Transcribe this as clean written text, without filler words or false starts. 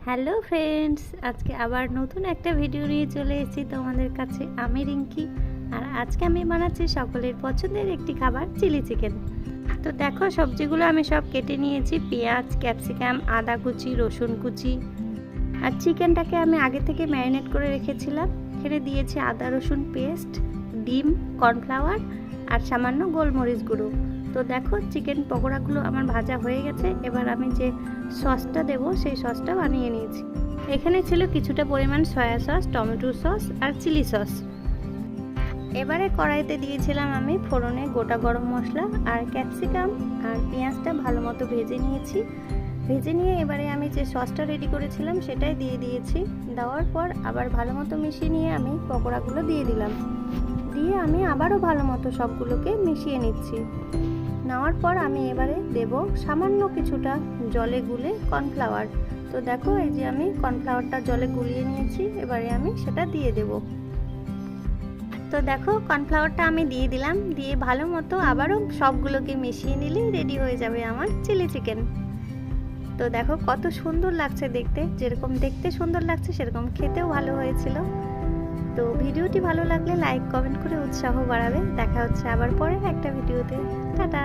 Hello friends, আজকে আবার নতুন একটা ভিডিও নিয়ে চলে এসেছি তোমাদের কাছে। আমি রিঙ্কি, আর আজকে আমি বানাচ্ছি সকলের পছন্দের একটি খাবার, চিলি চিকেন। তো দেখো, সবজিগুলো আমি সব কেটে নিয়েছি। পেঁয়াজ, ক্যাপসিকাম, আদা কুচি, রসুন কুচি। আর চিকেনটাকে আমি আগে থেকে ম্যারিনেট করে রেখেছিলাম। এখানে দিয়েছি আদা রসুন পেস্ট, ডিম, কর্নফ্লাওয়ার আর সামান্য গোলমরিচ গুঁড়ো। তো দেখো, চিকেন পকোড়াগুলো আমার ভাজা হয়ে গেছে। এবার আমি যে সসটা দেব সেই সসটা বানিয়ে নিয়েছি। এখানে ছিল কিছুটা পরিমাণ সয়া সস, টমেটো সস আর চিলি সস। এবারে কড়াইতে দিয়েছিলাম আমি ফোড়নে গোটা গরম মশলা আর ক্যাপসিকাম আর পেঁয়াজটা ভালো মতো ভেজে নিয়েছি। ভেজে নিয়ে এবারে আমি যে সসটা রেডি করেছিলাম সেটাই দিয়ে দিয়েছি। দেওয়ার পর আবার ভালো মতো মিশিয়ে নিয়ে আমি পকোড়াগুলো দিয়ে দিলাম। দিয়ে আমি আবারও ভালো মতো সবগুলোকে মিশিয়ে নিচ্ছি। নেওয়ার পর আমি এবারে দেব সামান্য কিছুটা জলে গুলে কর্নফ্লাওয়ার। তো দেখো, এই যে আমি কর্নফ্লাওয়ারটা জলে গুলিয়ে নিয়েছি, এবারে আমি সেটা দিয়ে দেব। তো দেখো, কর্নফ্লাওয়ারটা আমি দিয়ে দিলাম। দিয়ে ভালো মতো আবারও সবগুলোকে মিশিয়ে নিলেই রেডি হয়ে যাবে আমার চিলি চিকেন। তো দেখো কত সুন্দর লাগছে দেখতে। যেরকম দেখতে সুন্দর লাগছে সেরকম খেতেও ভালো হয়েছিল। তো ভিডিওটি ভালো লাগলে লাইক কমেন্ট করে উৎসাহ বাড়াবে। দেখা হচ্ছে আবার পরের একটা ভিডিওতে। টাটা।